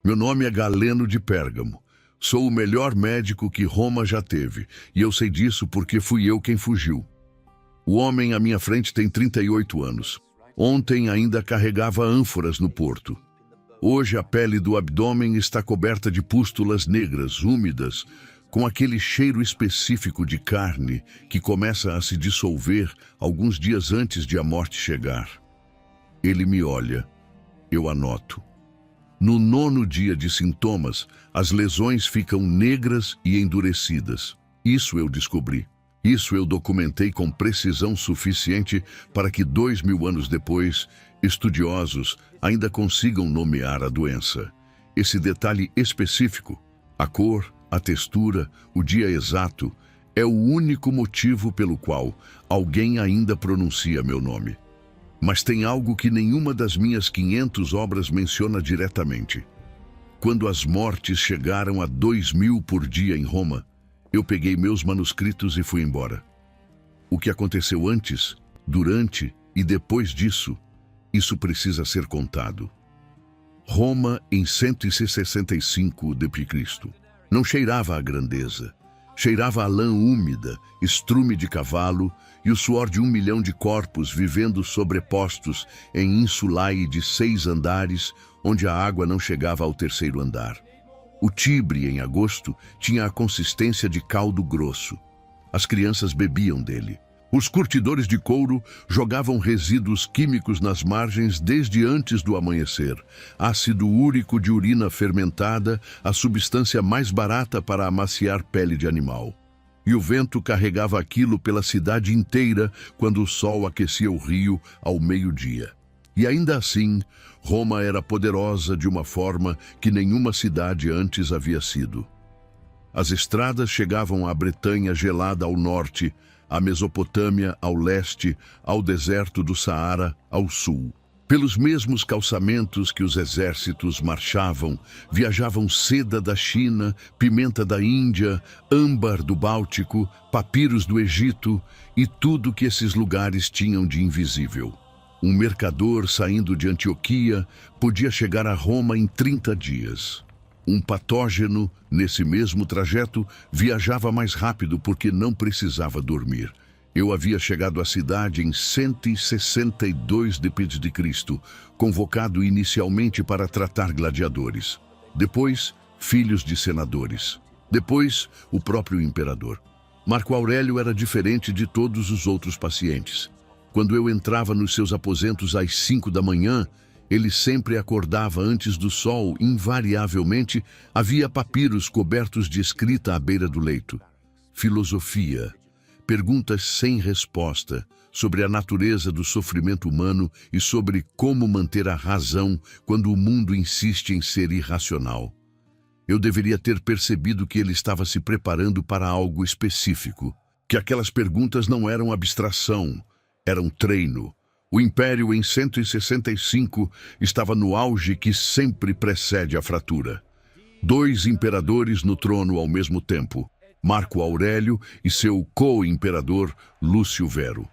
Meu nome é Galeno de Pérgamo. Sou o melhor médico que Roma já teve, e eu sei disso porque fui eu quem fugiu. O homem à minha frente tem 38 anos. Ontem ainda carregava ânforas no porto. Hoje a pele do abdômen está coberta de pústulas negras, úmidas, com aquele cheiro específico de carne que começa a se dissolver alguns dias antes de a morte chegar. Ele me olha. Eu anoto. No 9º dia de sintomas, as lesões ficam negras e endurecidas. Isso eu descobri. Isso eu documentei com precisão suficiente para que 2000 anos depois, estudiosos ainda consigam nomear a doença. Esse detalhe específico, a cor, a textura, o dia exato, é o único motivo pelo qual alguém ainda pronuncia meu nome. Mas tem algo que nenhuma das minhas 500 obras menciona diretamente. Quando as mortes chegaram a 2000 por dia em Roma, eu peguei meus manuscritos e fui embora. O que aconteceu antes, durante e depois disso, isso precisa ser contado. Roma em 165 d.C. Não cheirava a grandeza. Cheirava a lã úmida, estrume de cavalo e o suor de 1 milhão de corpos vivendo sobrepostos em insulae de 6 andares, onde a água não chegava ao 3º andar. O Tibre, em agosto, tinha a consistência de caldo grosso. As crianças bebiam dele. Os curtidores de couro jogavam resíduos químicos nas margens desde antes do amanhecer. Ácido úrico de urina fermentada, a substância mais barata para amaciar pele de animal. E o vento carregava aquilo pela cidade inteira quando o sol aquecia o rio ao meio-dia. E ainda assim, Roma era poderosa de uma forma que nenhuma cidade antes havia sido. As estradas chegavam à Bretanha gelada ao norte, à Mesopotâmia ao leste, ao deserto do Saara ao sul. Pelos mesmos calçamentos que os exércitos marchavam, viajavam seda da China, pimenta da Índia, âmbar do Báltico, papiros do Egito e tudo que esses lugares tinham de invisível. Um mercador saindo de Antioquia podia chegar a Roma em 30 dias. Um patógeno, nesse mesmo trajeto, viajava mais rápido porque não precisava dormir. Eu havia chegado à cidade em 162 d.C., convocado inicialmente para tratar gladiadores. Depois, filhos de senadores. Depois, o próprio imperador. Marco Aurélio era diferente de todos os outros pacientes. Quando eu entrava nos seus aposentos às 5 da manhã, ele sempre acordava antes do sol, invariavelmente havia papiros cobertos de escrita à beira do leito. Filosofia, perguntas sem resposta sobre a natureza do sofrimento humano e sobre como manter a razão quando o mundo insiste em ser irracional. Eu deveria ter percebido que ele estava se preparando para algo específico, que aquelas perguntas não eram abstração, eram treino. O Império em 165 estava no auge que sempre precede a fratura. 2 imperadores no trono ao mesmo tempo, Marco Aurélio e seu co-imperador Lúcio Vero.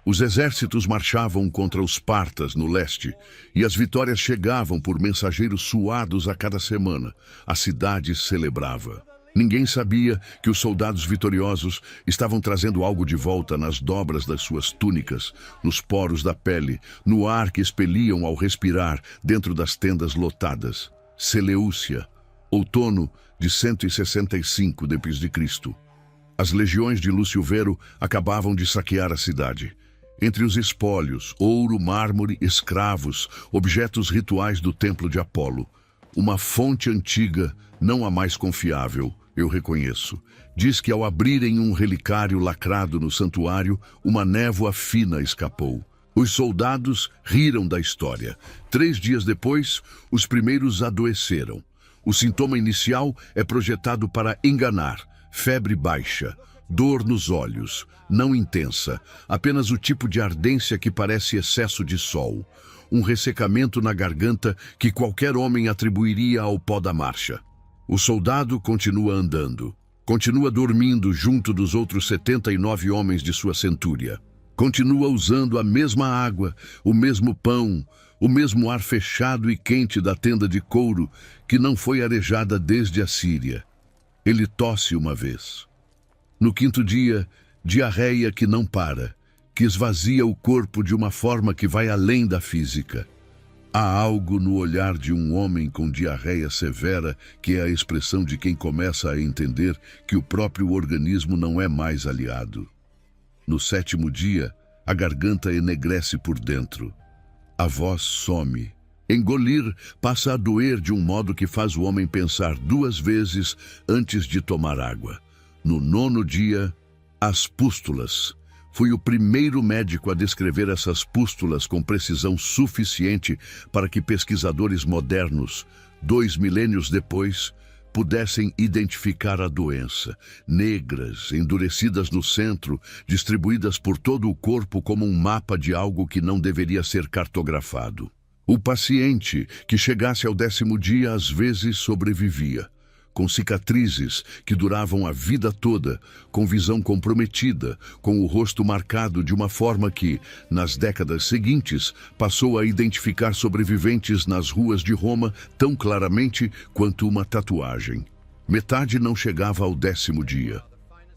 Os exércitos marchavam contra os partas no leste, e as vitórias chegavam por mensageiros suados a cada semana. A cidade celebrava. Ninguém sabia que os soldados vitoriosos estavam trazendo algo de volta nas dobras das suas túnicas, nos poros da pele, no ar que expeliam ao respirar dentro das tendas lotadas. Seleucia, outono de 165 d.C. As legiões de Lúcio Vero acabavam de saquear a cidade. Entre os espólios, ouro, mármore, escravos, objetos rituais do templo de Apolo. Uma fonte antiga, não a mais confiável, eu reconheço, diz que ao abrirem um relicário lacrado no santuário, uma névoa fina escapou. Os soldados riram da história. 3 dias depois, os primeiros adoeceram. O sintoma inicial é projetado para enganar: febre baixa, dor nos olhos, não intensa, apenas o tipo de ardência que parece excesso de sol. Um ressecamento na garganta que qualquer homem atribuiria ao pó da marcha. O soldado continua andando, continua dormindo junto dos outros 79 homens de sua centúria. Continua usando a mesma água, o mesmo pão, o mesmo ar fechado e quente da tenda de couro que não foi arejada desde a Síria. Ele tosse uma vez. No quinto dia, diarreia que não para, que esvazia o corpo de uma forma que vai além da física. Há algo no olhar de um homem com diarreia severa que é a expressão de quem começa a entender que o próprio organismo não é mais aliado. No sétimo dia, a garganta enegrece por dentro. A voz some. Engolir passa a doer de um modo que faz o homem pensar 2 vezes antes de tomar água. No nono dia, as pústulas. Fui o primeiro médico a descrever essas pústulas com precisão suficiente para que pesquisadores modernos, 2 milênios depois, pudessem identificar a doença. Negras, endurecidas no centro, distribuídas por todo o corpo como um mapa de algo que não deveria ser cartografado. O paciente que chegasse ao 10º dia às vezes sobrevivia, com cicatrizes que duravam a vida toda, com visão comprometida, com o rosto marcado de uma forma que, nas décadas seguintes, passou a identificar sobreviventes nas ruas de Roma tão claramente quanto uma tatuagem. Metade não chegava ao 10º dia.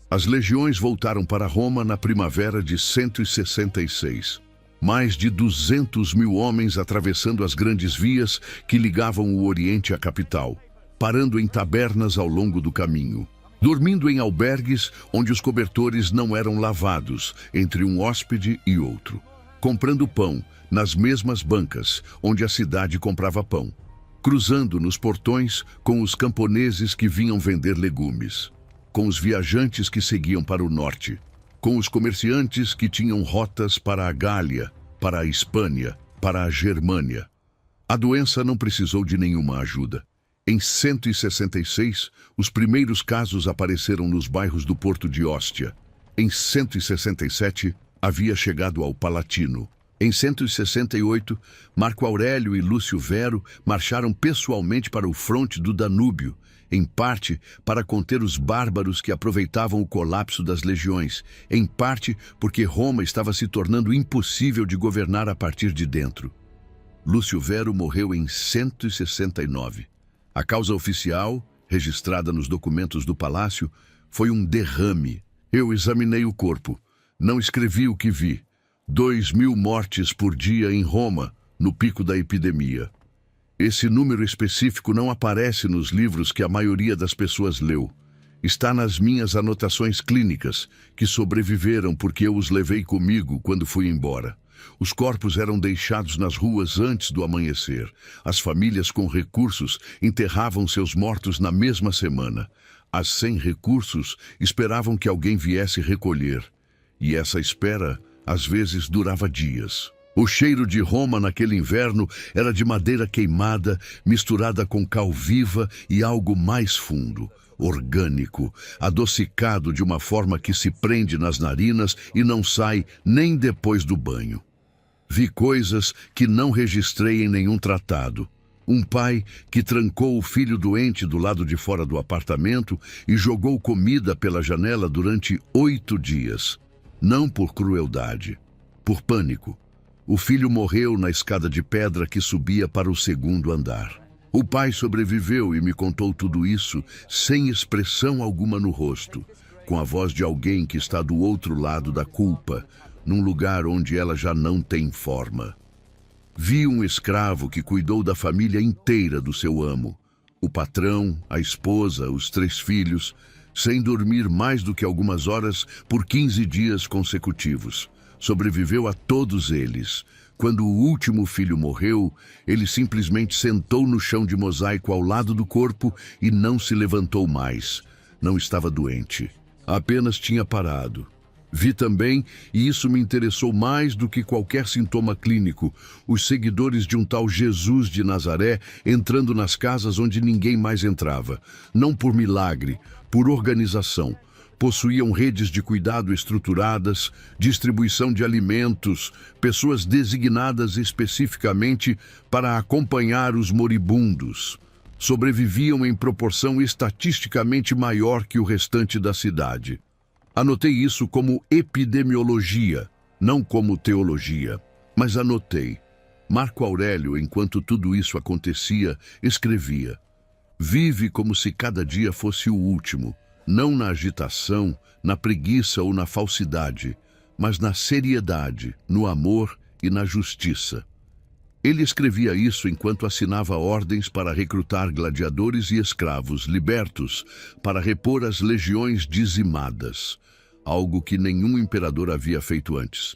As legiões voltaram para Roma na primavera de 166. Mais de 200 mil homens atravessando as grandes vias que ligavam o Oriente à capital, parando em tabernas ao longo do caminho, dormindo em albergues onde os cobertores não eram lavados entre um hóspede e outro, comprando pão nas mesmas bancas onde a cidade comprava pão, cruzando nos portões com os camponeses que vinham vender legumes, com os viajantes que seguiam para o norte, com os comerciantes que tinham rotas para a Gália, para a Hispânia, para a Germânia. A doença não precisou de nenhuma ajuda. Em 166, os primeiros casos apareceram nos bairros do Porto de Óstia. Em 167, havia chegado ao Palatino. Em 168, Marco Aurélio e Lúcio Vero marcharam pessoalmente para o fronte do Danúbio, em parte para conter os bárbaros que aproveitavam o colapso das legiões, em parte porque Roma estava se tornando impossível de governar a partir de dentro. Lúcio Vero morreu em 169. A causa oficial, registrada nos documentos do palácio, foi um derrame. Eu examinei o corpo. Não escrevi o que vi. 2.000 mortes por dia em Roma, no pico da epidemia. Esse número específico não aparece nos livros que a maioria das pessoas leu. Está nas minhas anotações clínicas, que sobreviveram porque eu os levei comigo quando fui embora. Os corpos eram deixados nas ruas antes do amanhecer. As famílias com recursos enterravam seus mortos na mesma semana. As sem recursos esperavam que alguém viesse recolher. E essa espera, às vezes, durava dias. O cheiro de Roma naquele inverno era de madeira queimada, misturada com cal viva e algo mais fundo, orgânico, adocicado de uma forma que se prende nas narinas e não sai nem depois do banho. Vi coisas que não registrei em nenhum tratado. Um pai que trancou o filho doente do lado de fora do apartamento e jogou comida pela janela durante 8 dias. Não por crueldade, por pânico. O filho morreu na escada de pedra que subia para o 2º andar. O pai sobreviveu e me contou tudo isso sem expressão alguma no rosto, com a voz de alguém que está do outro lado da culpa, num lugar onde ela já não tem forma. Vi um escravo que cuidou da família inteira do seu amo, o patrão, a esposa, os 3 filhos, sem dormir mais do que algumas horas por 15 dias consecutivos. Sobreviveu a todos eles. Quando o último filho morreu, ele simplesmente sentou no chão de mosaico ao lado do corpo e não se levantou mais. Não estava doente. Apenas tinha parado. Vi também, e isso me interessou mais do que qualquer sintoma clínico, os seguidores de um tal Jesus de Nazaré entrando nas casas onde ninguém mais entrava. Não por milagre, por organização. Possuíam redes de cuidado estruturadas, distribuição de alimentos, pessoas designadas especificamente para acompanhar os moribundos. Sobreviviam em proporção estatisticamente maior que o restante da cidade. Anotei isso como epidemiologia, não como teologia, mas anotei. Marco Aurélio, enquanto tudo isso acontecia, escrevia: vive como se cada dia fosse o último, não na agitação, na preguiça ou na falsidade, mas na seriedade, no amor e na justiça. Ele escrevia isso enquanto assinava ordens para recrutar gladiadores e escravos libertos para repor as legiões dizimadas, algo que nenhum imperador havia feito antes,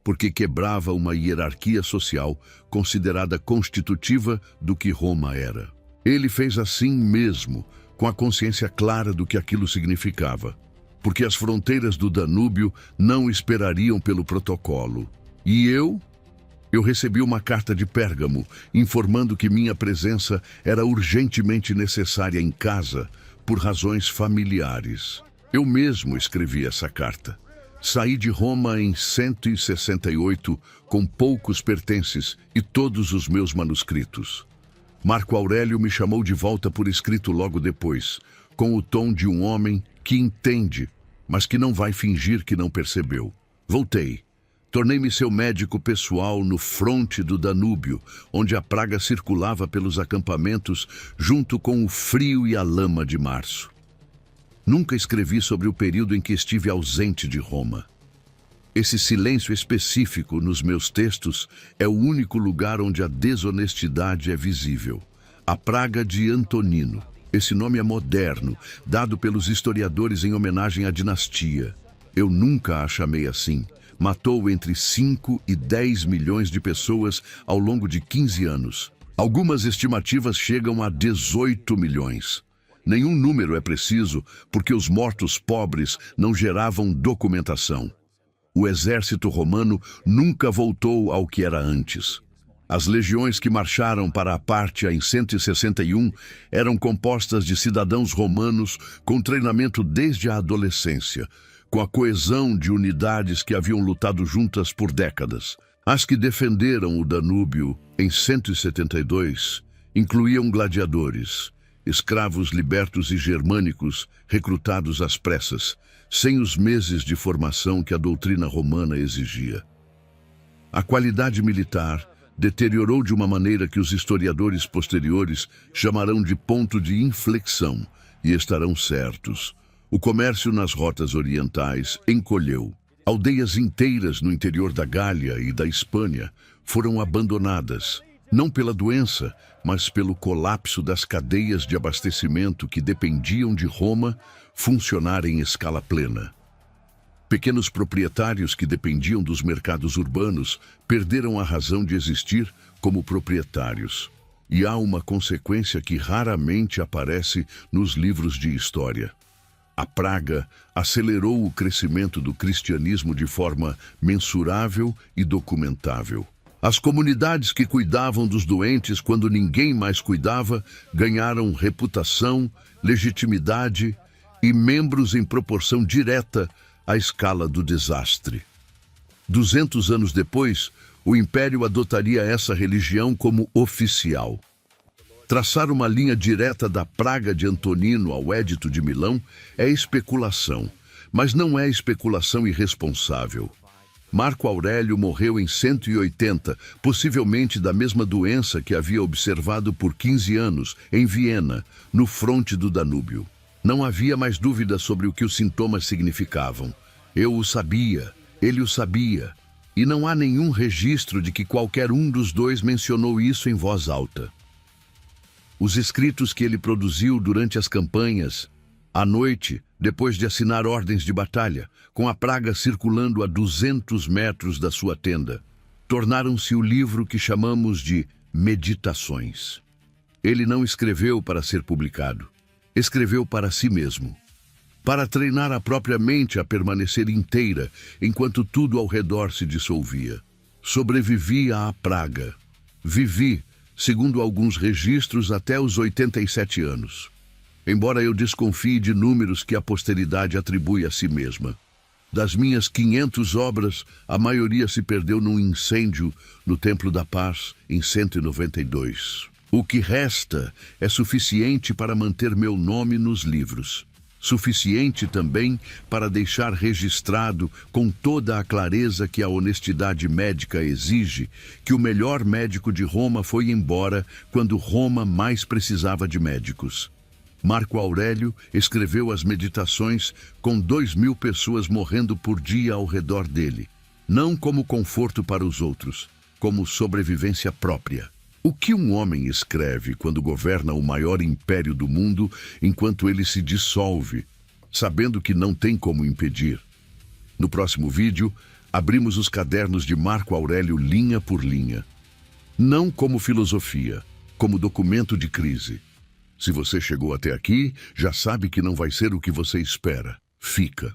porque quebrava uma hierarquia social considerada constitutiva do que Roma era. Ele fez assim mesmo, com a consciência clara do que aquilo significava, porque as fronteiras do Danúbio não esperariam pelo protocolo. E eu recebi uma carta de Pérgamo informando que minha presença era urgentemente necessária em casa por razões familiares. Eu mesmo escrevi essa carta. Saí de Roma em 168 com poucos pertences e todos os meus manuscritos. Marco Aurélio me chamou de volta por escrito logo depois, com o tom de um homem que entende, mas que não vai fingir que não percebeu. Voltei. Tornei-me seu médico pessoal no fronte do Danúbio, onde a praga circulava pelos acampamentos junto com o frio e a lama de março. Nunca escrevi sobre o período em que estive ausente de Roma. Esse silêncio específico nos meus textos é o único lugar onde a desonestidade é visível. A praga de Antonino. Esse nome é moderno, dado pelos historiadores em homenagem à dinastia. Eu nunca a chamei assim. Matou entre 5 e 10 milhões de pessoas ao longo de 15 anos. Algumas estimativas chegam a 18 milhões. Nenhum número é preciso, porque os mortos pobres não geravam documentação. O exército romano nunca voltou ao que era antes. As legiões que marcharam para a Pártia em 161 eram compostas de cidadãos romanos com treinamento desde a adolescência, com a coesão de unidades que haviam lutado juntas por décadas. As que defenderam o Danúbio em 172 incluíam gladiadores, escravos libertos e germânicos recrutados às pressas, sem os meses de formação que a doutrina romana exigia. A qualidade militar deteriorou de uma maneira que os historiadores posteriores chamarão de ponto de inflexão, e estarão certos. O comércio nas rotas orientais encolheu. Aldeias inteiras no interior da Gália e da Espanha foram abandonadas, não pela doença, mas pelo colapso das cadeias de abastecimento que dependiam de Roma funcionar em escala plena. Pequenos proprietários que dependiam dos mercados urbanos perderam a razão de existir como proprietários. E há uma consequência que raramente aparece nos livros de história. A praga acelerou o crescimento do cristianismo de forma mensurável e documentável. As comunidades que cuidavam dos doentes quando ninguém mais cuidava ganharam reputação, legitimidade e membros em proporção direta à escala do desastre. 200 anos depois, o Império adotaria essa religião como oficial. Traçar uma linha direta da praga de Antonino ao Édito de Milão é especulação, mas não é especulação irresponsável. Marco Aurélio morreu em 180, possivelmente da mesma doença que havia observado por 15 anos, em Viena, no fronte do Danúbio. Não havia mais dúvida sobre o que os sintomas significavam. Eu o sabia, ele o sabia, e não há nenhum registro de que qualquer um dos dois mencionou isso em voz alta. Os escritos que ele produziu durante as campanhas, à noite, depois de assinar ordens de batalha, com a praga circulando a 200 metros da sua tenda, tornaram-se o livro que chamamos de Meditações. Ele não escreveu para ser publicado, escreveu para si mesmo, para treinar a própria mente a permanecer inteira enquanto tudo ao redor se dissolvia. Sobrevivi à praga. Vivi, segundo alguns registros, até os 87 anos. Embora eu desconfie de números que a posteridade atribui a si mesma. Das minhas 500 obras, a maioria se perdeu num incêndio no Templo da Paz em 192. O que resta é suficiente para manter meu nome nos livros. suficiente também para deixar registrado com toda a clareza que a honestidade médica exige que o melhor médico de Roma foi embora quando Roma mais precisava de médicos. Marco Aurélio escreveu as Meditações com 2.000 pessoas morrendo por dia ao redor dele, não como conforto para os outros, como sobrevivência própria. O que um homem escreve quando governa o maior império do mundo enquanto ele se dissolve, sabendo que não tem como impedir? No próximo vídeo, abrimos os cadernos de Marco Aurélio linha por linha. Não como filosofia, como documento de crise. Se você chegou até aqui, já sabe que não vai ser o que você espera. Fica.